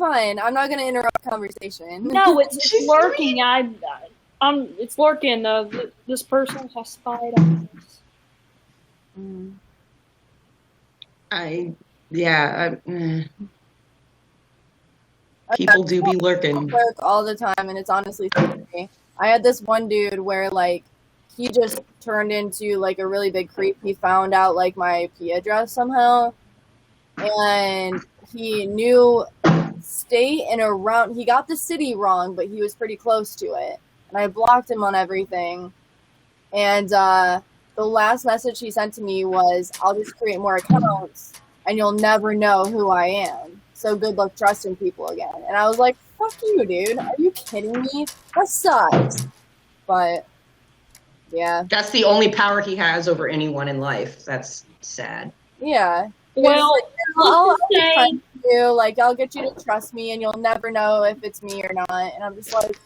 fine. I'm not gonna interrupt conversation. No, it's lurking. It's lurking. This person has spied on us. People do be lurking. Lurk all the time, and it's honestly scary. I had this one dude where like he just turned into like a really big creep. He found out like my IP address somehow, and he knew state and around. He got the city wrong, but he was pretty close to it. And I blocked him on everything. And the last message he sent to me was, "I'll just create more accounts, and you'll never know who I am. So good luck trusting people again." And I was like, "Fuck you, dude! Are you kidding me? That sucks." But yeah, that's the only power he has over anyone in life. That's sad. Yeah. Well, like, I'll trust you. Like, I'll get you to trust me, and you'll never know if it's me or not. And I'm just like,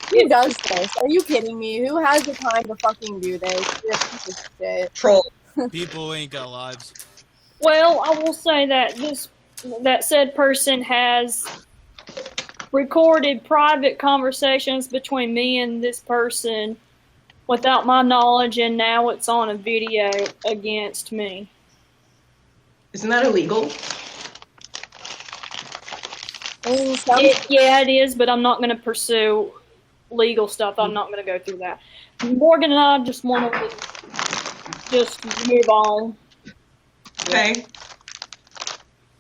who does this? Are you kidding me? Who has the time to fucking do this? You're a piece of shit. Troll. People ain't got lives. Well, I will say that that said person has recorded private conversations between me and this person without my knowledge, and now it's on a video against me. Isn't that illegal? Yeah, it is, but I'm not going to pursue legal stuff. I'm not going to go through that. Morgan and I just want to just move on. Okay.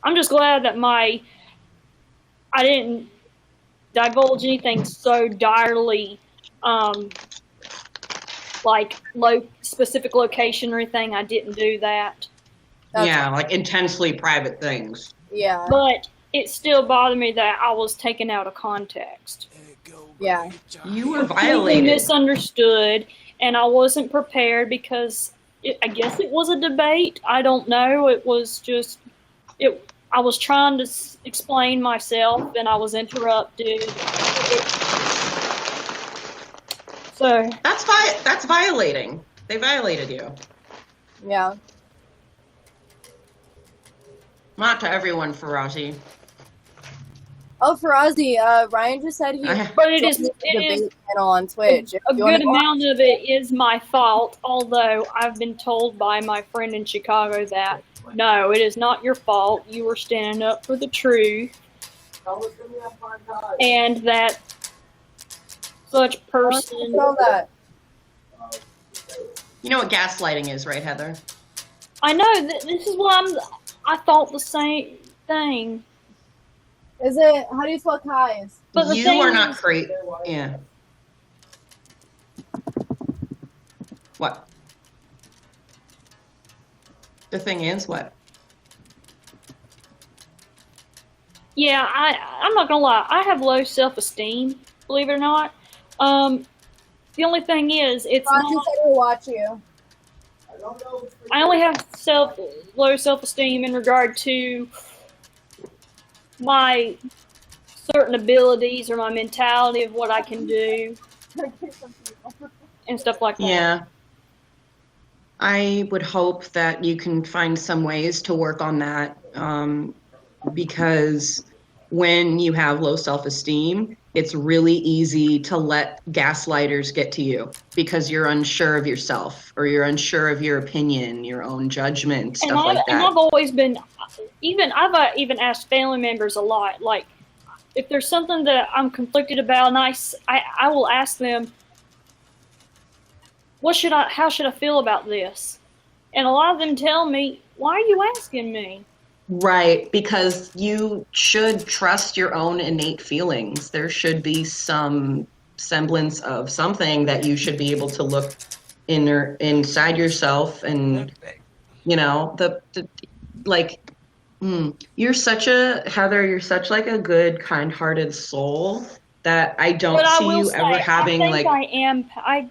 I'm just glad that I didn't divulge anything so direly, like specific location or anything. I didn't do that. Yeah, like intensely private things. Yeah. But it still bothered me that I was taken out of context. Yeah. You were violated. Misunderstood, and I wasn't prepared because I guess it was a debate. I don't know. It was just I was trying to explain myself, and I was interrupted. So that's violating. They violated you. Yeah. Not to everyone, Farazi. Oh, Farazi, Ryan just said he. But it is channel on Twitch. A good amount of it is my fault. Although I've been told by my friend in Chicago that no, it is not your fault. You were standing up for the truth, and that such person. You know what gaslighting is, right, Heather? I know. This is why I thought the same thing. Is it? How do you spell Kai's? But you are not crazy. Yeah. What? The thing is, what? Yeah, I'm not gonna lie. I have low self-esteem. Believe it or not. The only thing is, it's not. Said he'll watch you. I only have low self-esteem in regard to my certain abilities or my mentality of what I can do and stuff like that. Yeah. I would hope that you can find some ways to work on that, because when you have low self-esteem, it's really easy to let gaslighters get to you because you're unsure of yourself or you're unsure of your opinion, your own judgment, stuff like that. And I've always been, I've even asked family members a lot, like, if there's something that I'm conflicted about, and I will ask them, how should I feel about this? And a lot of them tell me, why are you asking me? Right, because you should trust your own innate feelings. There should be some semblance of something that you should be able to look inside yourself, and you're such like a good, kind-hearted soul that I don't see you ever having I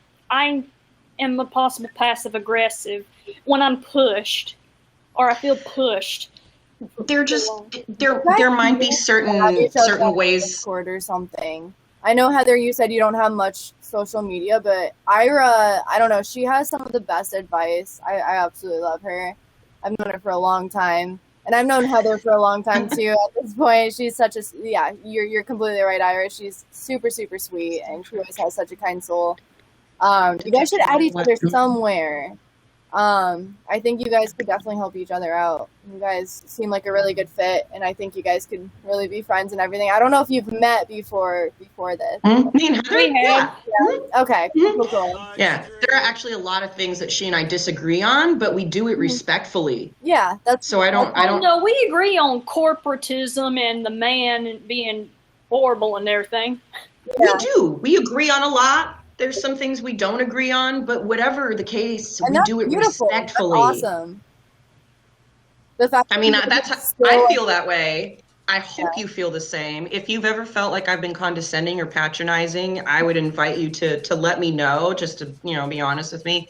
am a possible passive aggressive when I'm pushed or I feel pushed. There might be certain ways. Discord or something. I know, Heather, you said you don't have much social media, but Ira, I don't know, she has some of the best advice. I absolutely love her. I've known her for a long time. And I've known Heather for a long time too. At this point, she's such a You're completely right, Iris. She's super super sweet, and she always has such a kind soul. You guys should add each other somewhere. I think you guys could definitely help each other out. You guys seem like a really good fit, and I think you guys could really be friends and everything. I don't know if you've met before this. Me and Heather? Yeah. Okay. Cool. Yeah, there are actually a lot of things that she and I disagree on, but we do it respectfully. Yeah, that's So I don't. No, we agree on corporatism and the man being horrible and everything. Yeah. We do. We agree on a lot. There's some things we don't agree on, but whatever the case, we do it beautiful. respectfully. That's awesome. The fact I mean, I feel that way. I hope you feel the same. If you've ever felt like I've been condescending or patronizing, I would invite you to let me know, just to, be honest with me.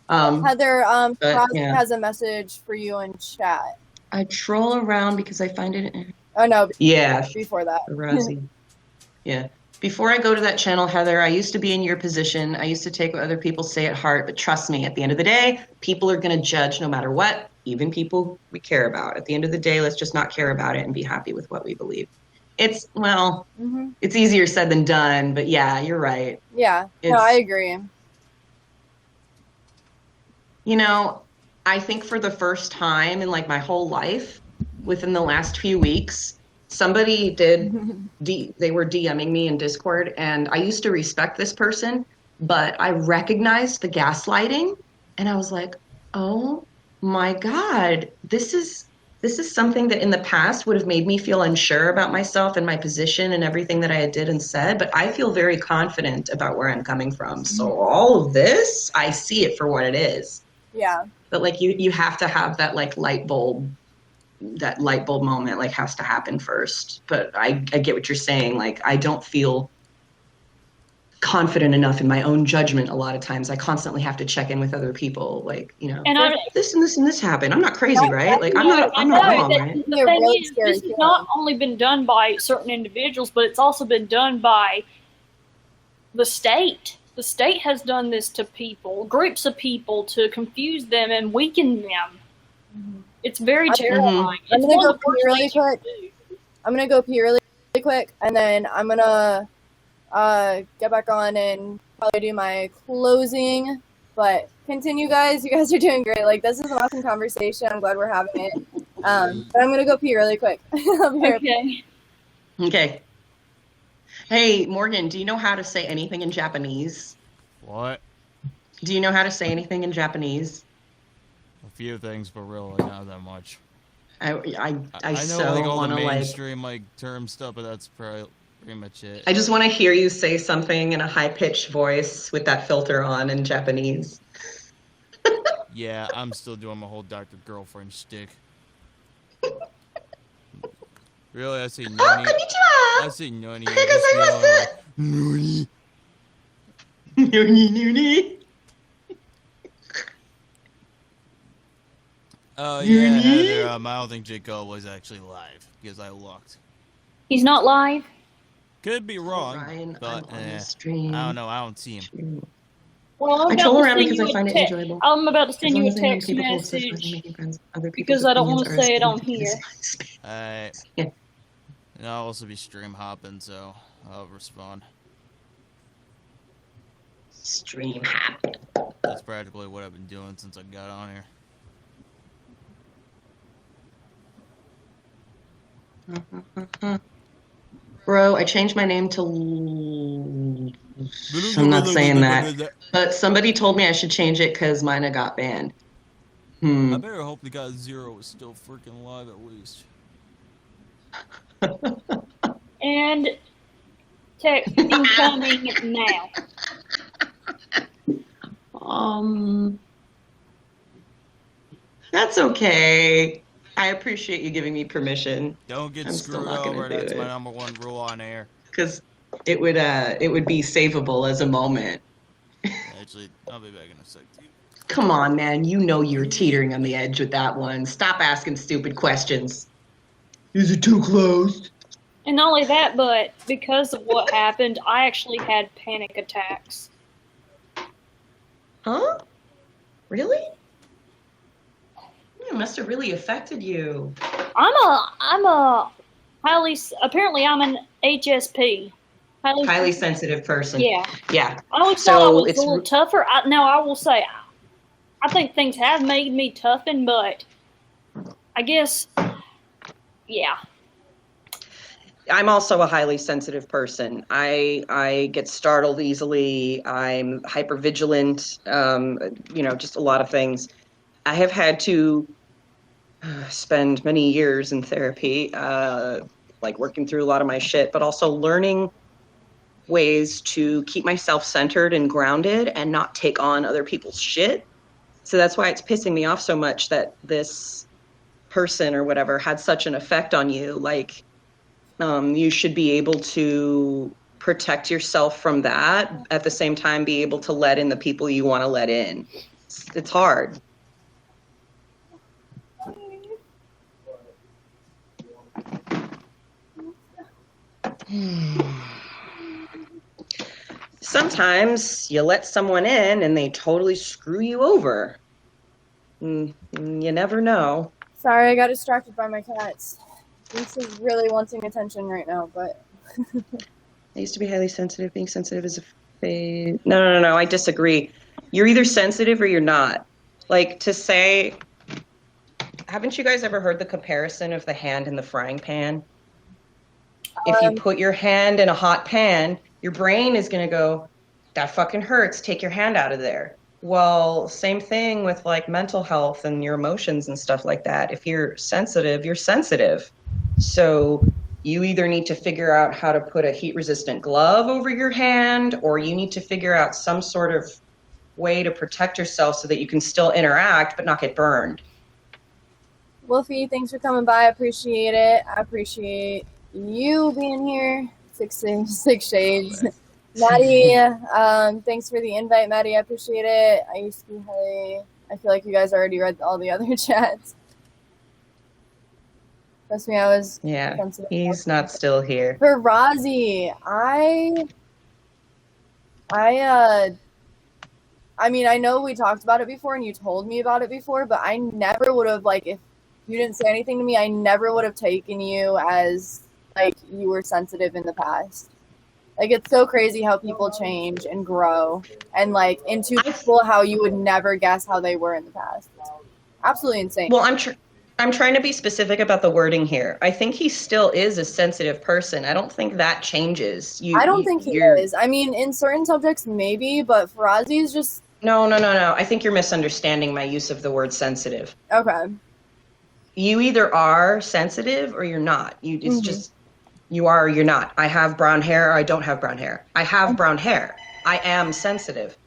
Heather, but, yeah. has a message for you in chat. I troll around because I find it. Oh no. Yeah. Before that. Rosie. Yeah. Before I go to that channel, Heather, I used to be in your position. I used to take what other people say at heart, but trust me, at the end of the day, people are going to judge no matter what, even people we care about. At the end of the day, let's just not care about it and be happy with what we believe. It's easier said than done, but yeah, you're right. Yeah, no, I agree. I think for the first time in like my whole life, within the last few weeks, somebody they were DMing me in Discord, and I used to respect this person, but I recognized the gaslighting, and I was like, oh my God, this is something that in the past would have made me feel unsure about myself and my position and everything that I did and said, but I feel very confident about where I'm coming from. So all of this, I see it for what it is. Yeah. But like you have to have that like light bulb moment, like, has to happen first. But I get what you're saying. Like, I don't feel confident enough in my own judgment a lot of times. I constantly have to check in with other people, like, And this and this and this happened. I'm not crazy, right? Like, I'm not wrong, right? The thing is, this has not only been done by certain individuals, but it's also been done by the state. The state has done this to people, groups of people, to confuse them and weaken them. Mm-hmm. It's very terrifying. I'm gonna go pee really quick. And then I'm gonna get back on and probably do my closing. But continue, guys. You guys are doing great. Like, this is an awesome conversation. I'm glad we're having it. But I'm gonna go pee really quick. Okay. Hey, Morgan, do you know how to say anything in Japanese? What? Do you know how to say anything in Japanese? A few things, but really not that much. I know so like all want the to mainstream term stuff, but that's pretty much it. I just want to hear you say something in a high-pitched voice with that filter on in Japanese. Yeah, I'm still doing my whole Dr. Girlfriend shtick. Really, I say noni. I say noni. Noni. Noni. Oh, yeah, Heather, I don't think Jacob was actually live, because I looked. He's not live? Could be wrong, Ryan, but I don't know, I don't see him. Well, I troll around because I find it enjoyable. I'm about to send you a text message because I don't want to say it on here. Yeah. And I'll also be stream hopping, so I'll respond. Stream hopping. That's practically what I've been doing since I got on here. Bro, I changed my name to... I'm not saying that. But somebody told me I should change it because mine got banned. I better hope the guy Zero is still freaking live at least. And text incoming now. That's okay. I appreciate you giving me permission. Don't get screwed over. That's my #1 rule on air. Because it would be savable as a moment. Actually, I'll be back in a sec. Come on, man. You know you're teetering on the edge with that one. Stop asking stupid questions. Is it too close? And not only that, but because of what happened, I actually had panic attacks. Huh? Really? It must have really affected you. I'm a apparently I'm an HSP. Highly sensitive person. Yeah. Yeah. I always thought I was a little tougher. Now I will say, I think things have made me toughen, but I guess, yeah. I'm also a highly sensitive person. I get startled easily. I'm hypervigilant. Just a lot of things. I have had to spend many years in therapy, like working through a lot of my shit, but also learning ways to keep myself centered and grounded and not take on other people's shit. So that's why it's pissing me off so much that this person or whatever had such an effect on you. Like, you should be able to protect yourself from that, at the same time be able to let in the people you want to let in. It's hard. Sometimes you let someone in and they totally screw you over. You never know. Sorry, I got distracted by my cats. This is really wanting attention right now, but... I used to be highly sensitive. Being sensitive is a phase. No. I disagree. You're either sensitive or you're not. Like, to say... Haven't you guys ever heard the comparison of the hand in the frying pan? If you put your hand in a hot pan, your brain is going to go, that fucking hurts, take your hand out of there. Well, same thing with like mental health and your emotions and stuff like that. If you're sensitive, you're sensitive. So you either need to figure out how to put a heat-resistant glove over your hand, or you need to figure out some sort of way to protect yourself so that you can still interact but not get burned. Wolfie, thanks for coming by. I appreciate it. I appreciate you being here. Six shades. Maddie, thanks for the invite, Maddie. I appreciate it. I used to be highly... I feel like you guys already read all the other chats. Trust me, I was... Yeah, he's not still here. For Rozzy, I mean, I know we talked about it before and you told me about it before, but I never would have, like, if you didn't say anything to me, I never would have taken you as, like, you were sensitive in the past. Like, it's so crazy how people change and grow, and, like, into people how you would never guess how they were in the past. It's absolutely insane. Well, I'm trying to be specific about the wording here. I think he still is a sensitive person. I don't think that changes. I don't think he is. I mean, in certain subjects, maybe, but for Ozzy is just... No. I think you're misunderstanding my use of the word sensitive. Okay. You either are sensitive or you're not. It's just, you are or you're not. I have brown hair or I don't have brown hair. I have brown hair. I am sensitive.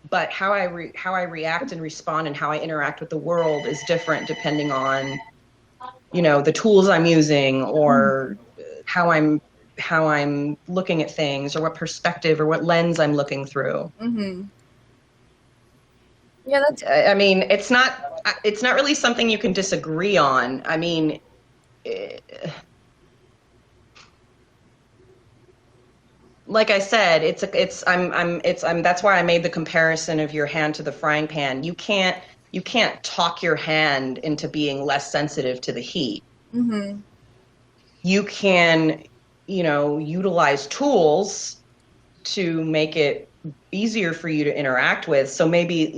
But how I react and respond and how I interact with the world is different depending on, the tools I'm using, or how I'm looking at things, or what perspective or what lens I'm looking through. Mm-hmm. Yeah, that's... I mean, it's not really something you can disagree on. I mean, like I said, that's why I made the comparison of your hand to the frying pan. You can't talk your hand into being less sensitive to the heat. Mm-hmm. You can, utilize tools to make it easier for you to interact with. So maybe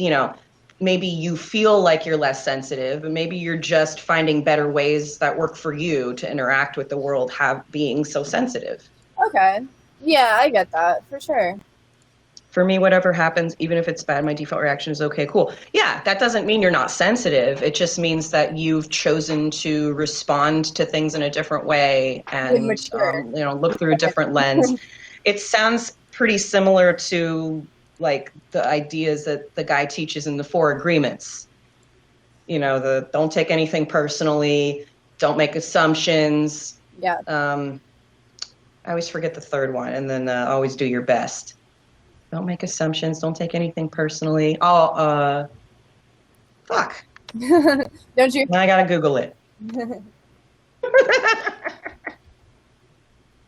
you feel like you're less sensitive, but maybe you're just finding better ways that work for you to interact with the world, being so sensitive. Okay. Yeah, I get that, for sure. For me, whatever happens, even if it's bad, my default reaction is okay, cool. Yeah, that doesn't mean you're not sensitive. It just means that you've chosen to respond to things in a different way and, look through a different lens. It sounds pretty similar to, like, the ideas that the guy teaches in the 4 agreements. The don't take anything personally, don't make assumptions. Yeah. I always forget the third one, and then always do your best. Don't make assumptions. Don't take anything personally. Fuck. Don't you? Now I gotta Google it.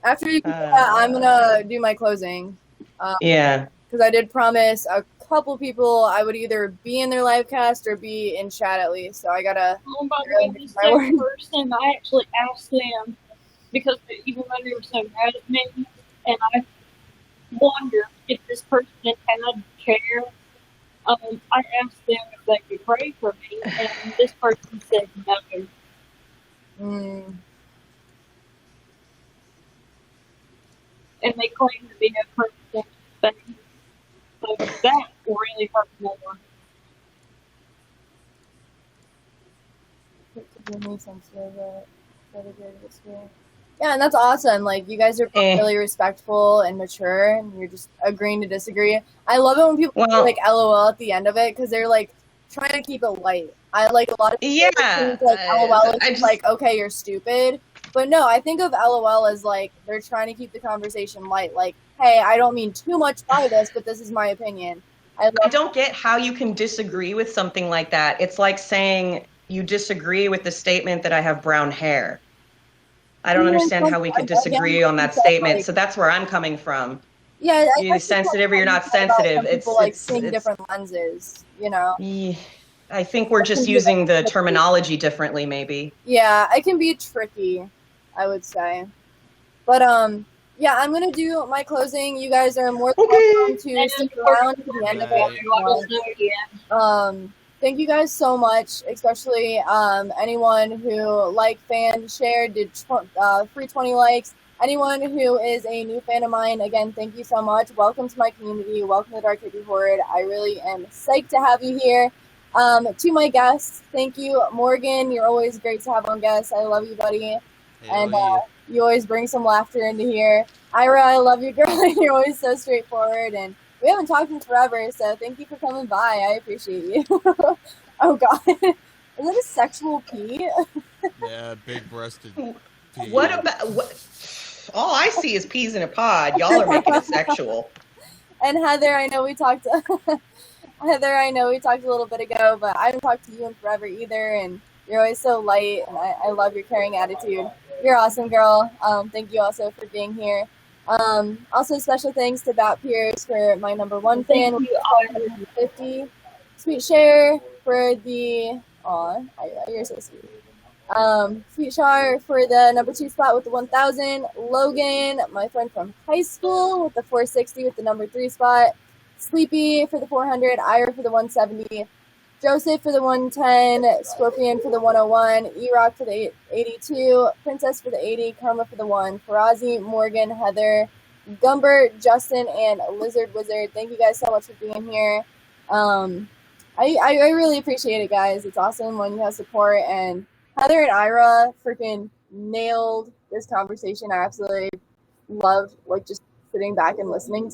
After you do that, I'm gonna do my closing. Yeah. Because I did promise a couple people I would either be in their live cast or be in chat at least. So I gotta. Oh, by the way, this second person, I actually asked them because even though they were so mad at me, and I wonder if this person had care. I asked them if they could pray for me, and this person said no. Mm. And they claim to be a person thing. So that really hurt more. Yeah, and that's awesome. Like, you guys are really respectful and mature, and you're just agreeing to disagree. I love it when people do, like, LOL at the end of it, because they're, like, trying to keep it light. I like a lot of people think, like, LOL is just like, okay, you're stupid. But no, I think of LOL as, like, they're trying to keep the conversation light. Like, hey, I don't mean too much by this, but this is my opinion. I don't get how you can disagree with something like that. It's like saying you disagree with the statement that I have brown hair. I don't understand how we could disagree on that statement. Like, so that's where I'm coming from. Yeah, you're sensitive or you're not sensitive. People like seeing different lenses, you know. Yeah, I think we're just using the terminology differently, maybe. Yeah, it can be tricky, I would say. But yeah, I'm gonna do my closing. You guys are more than welcome to stick around to the end of it. Thank you guys so much, especially anyone who liked, fanned, shared, did free 20 likes. Anyone who is a new fan of mine, again, thank you so much. Welcome to my community. Welcome to the DarkHippie Horde. I really am psyched to have you here. To my guests, thank you, Morgan. You're always great to have on guests. I love you, buddy. And you always bring some laughter into here. Ira, I love you, girl. You're always so straightforward. And we haven't talked in forever, so thank you for coming by. I appreciate you. Oh, God. Is that a sexual pee? Yeah, big-breasted pee. What about... All I see is peas in a pod. Y'all are making it sexual. And Heather, I know we talked... Heather, I know we talked a little bit ago, but I haven't talked to you in forever either, and you're always so light, and I love your caring attitude. You're awesome, girl. Thank you also for being here. Also, special thanks to Bat Pierce for my #1 fan with 550. Sweet Share for the... Aw, you're so sweet. Sweet Shar for the #2 spot with the 1,000. Logan, my friend from high school, with the 460 with the #3 spot. Sleepy for the 400. Ira for the 170. Joseph for the 110. Scorpion for the 101. E-Rock for the 82. Princess for the 80. Karma for the 1. Farazi, Morgan, Heather, Gumbert, Justin, and Lizard Wizard. Thank you guys so much for being here. I really appreciate it, guys. It's awesome when you have support, and Heather and Ira freaking nailed this conversation. I absolutely loved, like, just sitting back and listening